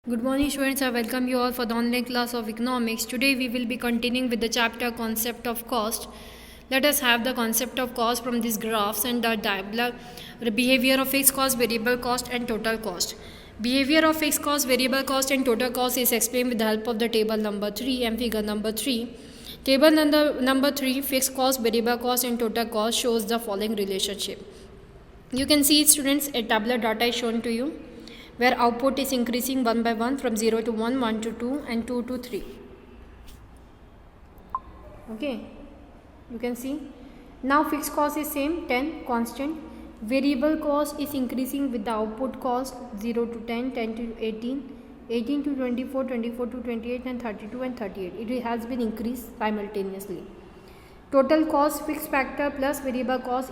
Good morning students, I welcome you all for the online class of economics. Today we will be continuing with the chapter concept of cost. Let us have the concept of cost from these graphs and the behavior of fixed cost, variable cost and total cost. Behavior of fixed cost, variable cost and total cost is explained with the help of the table number 3 and figure number 3. Table number 3, fixed cost, variable cost and total cost shows the following relationship. You can see students, a tabular data is shown to you, where output is increasing one by one from 0 to 1, 1 to 2 and 2 to 3. Okay, you can see. Now fixed cost is same, 10 constant. Variable cost is increasing with the output cost 0 to 10, 10 to 18, 18 to 24, 24 to 28 and 32 and 38. It has been increased simultaneously. Total cost fixed factor plus variable cost,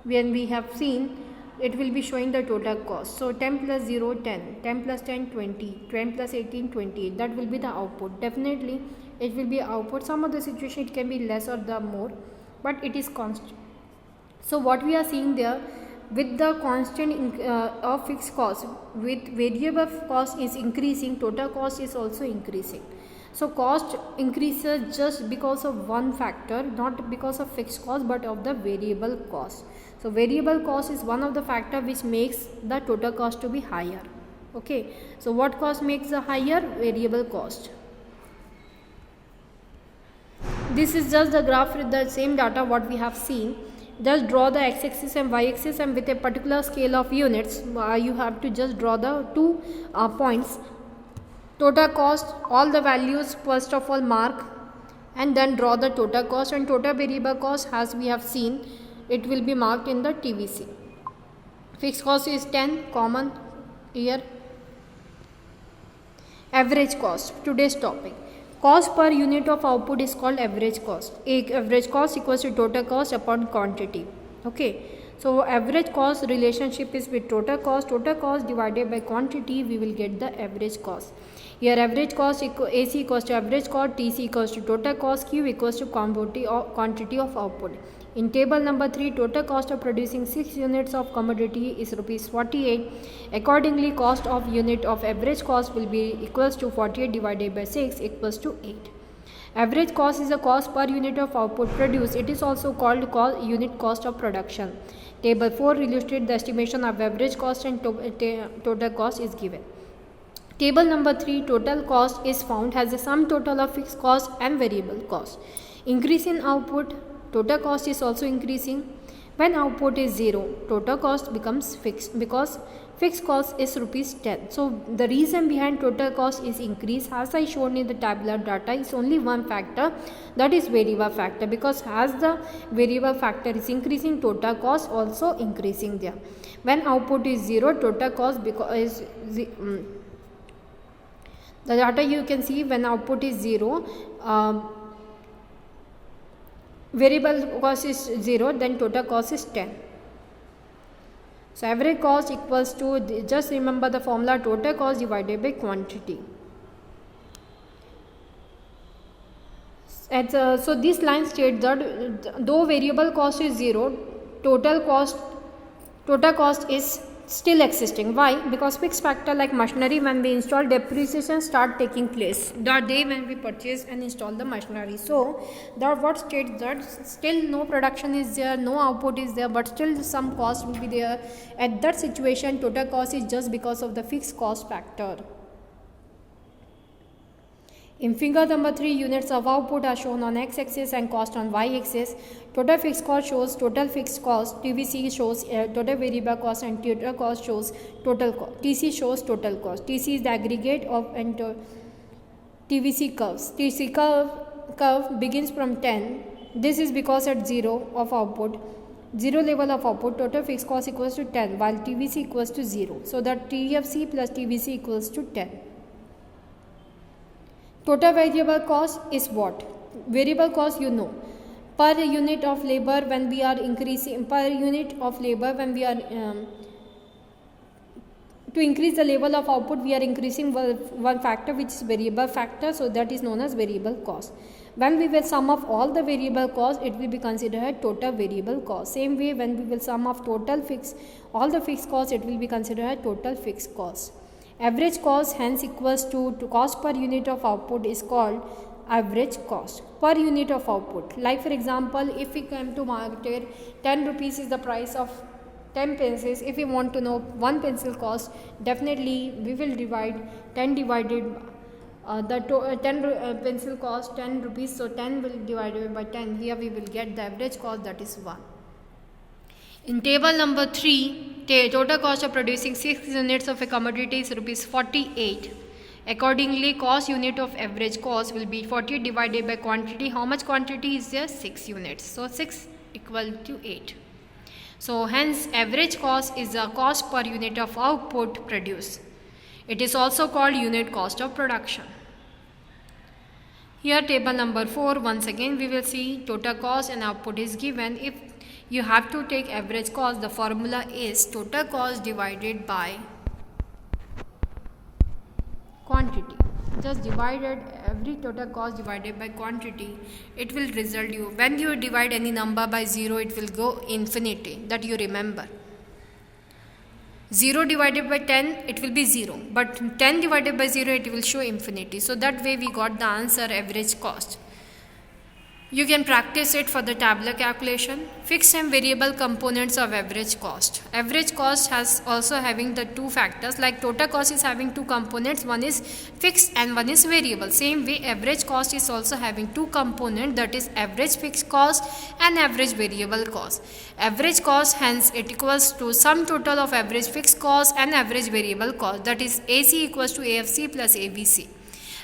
when we have seen, it will be showing the total cost. So 10 plus 0 10, 10 plus 10 20, 10 plus 18 28. That will be the output. Definitely it will be output. Some of the situation it can be less or the more, but it is constant. So what we are seeing there, with the constant of fixed cost, with variable cost is increasing, total cost is also increasing. So cost increases just because of one factor, not because of fixed cost but of the variable cost. So variable cost is one of the factor which makes the total cost to be higher. Okay, so what cost makes the higher? Variable cost. This is just the graph with the same data what we have seen. Just draw the x-axis and y-axis, and with a particular scale of units you have to just draw the two points. Total cost, all the values first of all mark and then draw the total cost, and total variable cost, as we have seen, it will be marked in the TVC. Fixed cost is 10, common here. Average cost, today's topic. Cost per unit of output is called average cost. Average cost equals to total cost upon quantity. Okay, so average cost relationship is with total cost divided by quantity, we will get the average cost. Here average cost AC equals to average cost, TC equals to total cost, Q equals to quantity of output. In table number 3, total cost of producing 6 units of commodity is rupees 48. Accordingly, cost of unit of average cost will be equals to 48 divided by 6 equals to 8. Average cost is the cost per unit of output produced. It is also called unit cost of production. Table 4 illustrates the estimation of average cost and total cost is given. Table number 3, total cost is found as the sum total of fixed cost and variable cost. Increase in output, total cost is also increasing. When output is 0, total cost becomes fixed because fixed cost is rupees 10. So the reason behind total cost is increase, as I shown in the tabular data, is only one factor, that is variable factor, because as the variable factor is increasing, total cost also increasing there. When output is 0, total cost is the data you can see, when output is 0, variable cost is 0, then total cost is 10. So average cost equals to, just remember the formula, total cost divided by quantity. So this line states that though variable cost is 0, total cost is still existing. Why? Because fixed factor like machinery, when we install, depreciation start taking place the day when we purchase and install the machinery. So that what states that still no production is there, no output is there, but still some cost will be there. At that situation, total cost is just because of the fixed cost factor. In figure number 3, units of output are shown on x-axis and cost on y-axis. Total fixed cost shows total fixed cost, TVC shows total variable cost, and total cost shows total cost. TC shows total cost. TC is the aggregate of TVC curves. TC curve begins from 10. This is because at 0 of output, 0 level of output, total fixed cost equals to 10, while TVC equals to 0. So that TFC plus TVC equals to 10. Total variable cost is what? Variable cost, you know, per unit of labor when we are increasing, per unit of labor when we are to increase the level of output, we are increasing one factor which is variable factor, so that is known as variable cost. When we will sum of all the variable cost, it will be considered total variable cost. Same way, when we will sum of all the fixed cost, it will be considered total fixed cost. Average cost hence equals to cost per unit of output is called average cost per unit of output. Like for example, if we come to market, 10 rupees is the price of 10 pencils. If we want to know one pencil cost, definitely we will divide 10 divided 10 pencil cost 10 rupees, so 10 will divided by 10. Here we will get the average cost, that is 1. In table number 3, total cost of producing 6 units of a commodity is rupees 48. Accordingly, cost unit of average cost will be 40 divided by quantity. How much quantity is there? 6 units. So 6 equal to 8. So hence average cost is the cost per unit of output produced. It is also called unit cost of production. Here table number 4, once again we will see total cost and output is given. If you have to take average cost, the formula is total cost divided by quantity. Just divided every total cost divided by quantity, it will result you. When you divide any number by 0, it will go infinity, that you remember. 0 divided by 10, it will be 0, but 10 divided by 0, it will show infinity. So that way we got the answer average cost. You can practice it for the tabular calculation. Fixed and variable components of average cost. Average cost has also having the two factors, like total cost is having two components, one is fixed and one is variable. Same way average cost is also having two components, that is average fixed cost and average variable cost. Average cost hence it equals to sum total of average fixed cost and average variable cost, that is AC equals to AFC plus ABC.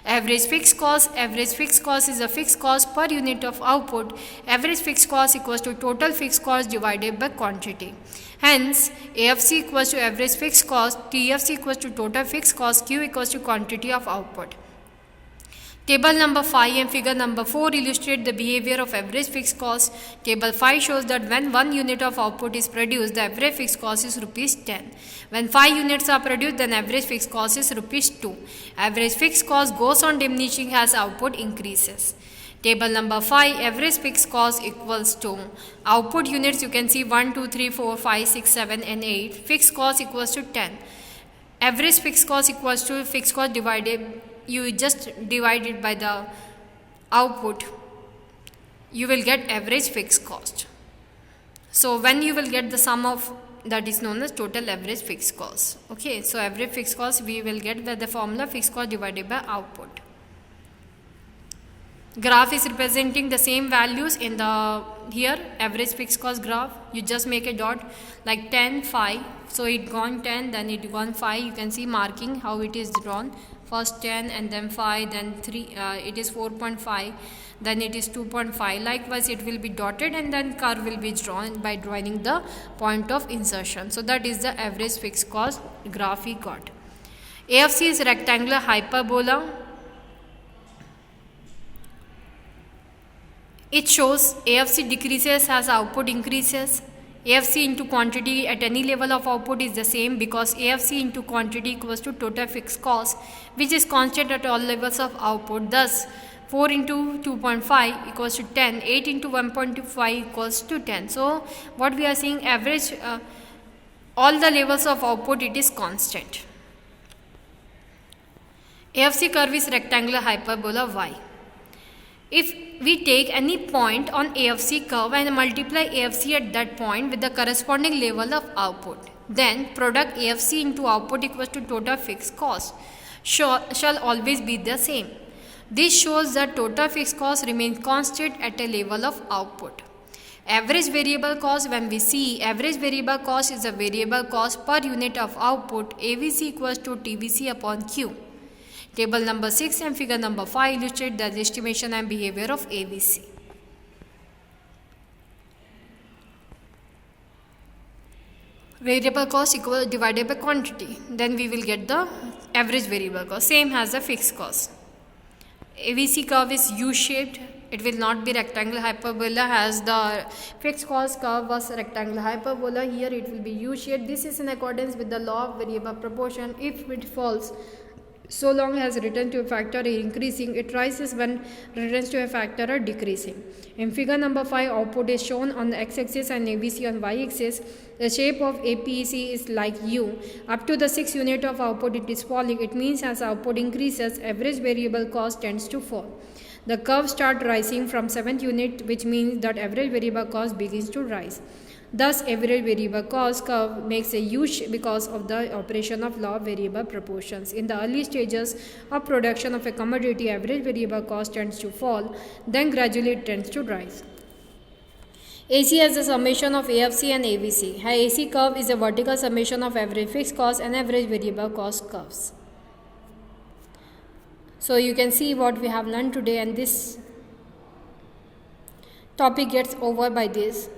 Average fixed cost is a fixed cost per unit of output. Average fixed cost equals to total fixed cost divided by quantity. Hence, AFC equals to average fixed cost, TFC equals to total fixed cost, Q equals to quantity of output. Table number 5 and figure number 4 illustrate the behavior of average fixed cost. Table 5 shows that when 1 unit of output is produced, the average fixed cost is rupees 10. When 5 units are produced, then average fixed cost is rupees 2. Average fixed cost goes on diminishing as output increases. Table number 5, average fixed cost equals to output units, you can see 1, 2, 3, 4, 5, 6, 7 and 8. Fixed cost equals to 10. Average fixed cost equals to fixed cost divided, you just divide it by the output, you will get average fixed cost. So when you will get the sum of, that is known as total average fixed cost. Okay, so average fixed cost we will get by the formula fixed cost divided by output. Graph is representing the same values in the here average fixed cost graph. You just make a dot like 10, 5. So it gone 10, then it gone 5. You can see marking how it is drawn. First 10 and then 5, then 3, it is 4.5, then it is 2.5. Likewise, it will be dotted and then curve will be drawn by drawing the point of insertion. So that is the average fixed cost graph we got. AFC is rectangular hyperbola. It shows AFC decreases as output increases. AFC into quantity at any level of output is the same because AFC into quantity equals to total fixed cost, which is constant at all levels of output. Thus, 4 into 2.5 equals to 10, 8 into 1.25 equals to 10. So, what we are seeing average, all the levels of output, it is constant. AFC curve is rectangular hyperbola Y. If we take any point on AFC curve and multiply AFC at that point with the corresponding level of output, then product AFC into output equals to total fixed cost shall always be the same. This shows that total fixed cost remains constant at a level of output. Average variable cost, when we see average variable cost is a variable cost per unit of output, AVC equals to TVC upon Q. Table number 6 and figure number 5 illustrate the estimation and behavior of AVC. Variable cost equal divided by quantity. Then we will get the average variable cost. Same as the fixed cost. AVC curve is U-shaped. It will not be rectangular hyperbola as the fixed cost curve was rectangular hyperbola. Here it will be U-shaped. This is in accordance with the law of variable proportion. If it falls so long as return to a factor is increasing, it rises when returns to a factor are decreasing. In figure number 5, output is shown on the x-axis and ABC on y-axis. The shape of APEC is like U. Up to the 6th unit of output it is falling. It means as output increases, average variable cost tends to fall. The curve starts rising from 7th unit, which means that average variable cost begins to rise. Thus, average variable cost curve makes a U-shape because of the operation of law of variable proportions. In the early stages of production of a commodity, average variable cost tends to fall, then gradually it tends to rise. AC has the summation of AFC and AVC. A AC curve is a vertical summation of average fixed cost and average variable cost curves. So you can see what we have learned today, and this topic gets over by this.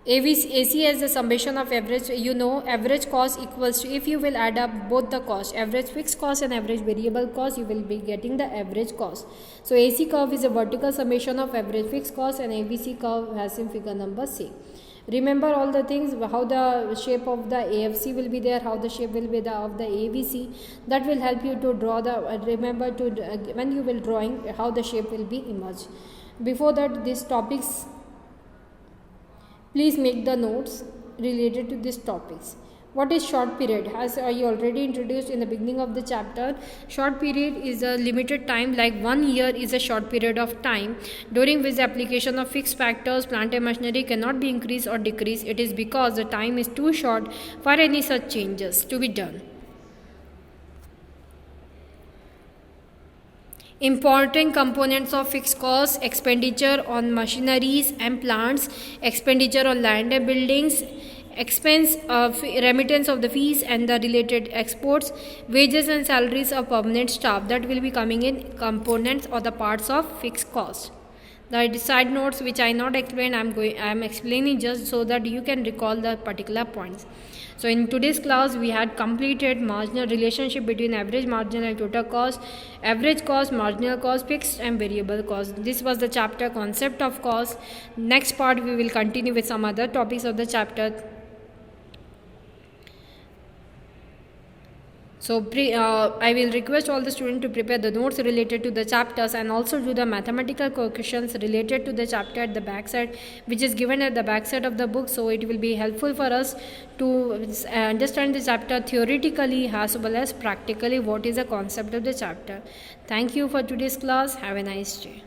AC as the summation of average, average cost equals to, if you will add up both the cost, average fixed cost and average variable cost, you will be getting the average cost. So AC curve is a vertical summation of average fixed cost, and ABC curve has in figure number C. Remember all the things, how the shape of the AFC will be there, how the shape will be of the ABC. That will help you to draw remember to when you will drawing how the shape will be emerged. Before that, these topics, please make the notes related to these topics. What is short period? As I already introduced in the beginning of the chapter, short period is a limited time, like 1 year is a short period of time during which the application of fixed factors, plant and machinery cannot be increased or decreased. It is because the time is too short for any such changes to be done. Important components of fixed costs: expenditure on machineries and plants, expenditure on land and buildings, expense of remittance of the fees and the related exports, wages and salaries of permanent staff. That will be coming in components or the parts of fixed cost. The side notes which I not explain, I am explaining just so that you can recall the particular points. So in today's class, we had completed marginal relationship between average, marginal and total cost, average cost, marginal cost, fixed and variable cost. This was the chapter concept of cost. Next part we will continue with some other topics of the chapter. So I will request all the students to prepare the notes related to the chapters and also do the mathematical questions related to the chapter at the back side, which is given at the back side of the book. So it will be helpful for us to understand the chapter theoretically as well as practically what is the concept of the chapter. Thank you for today's class. Have a nice day.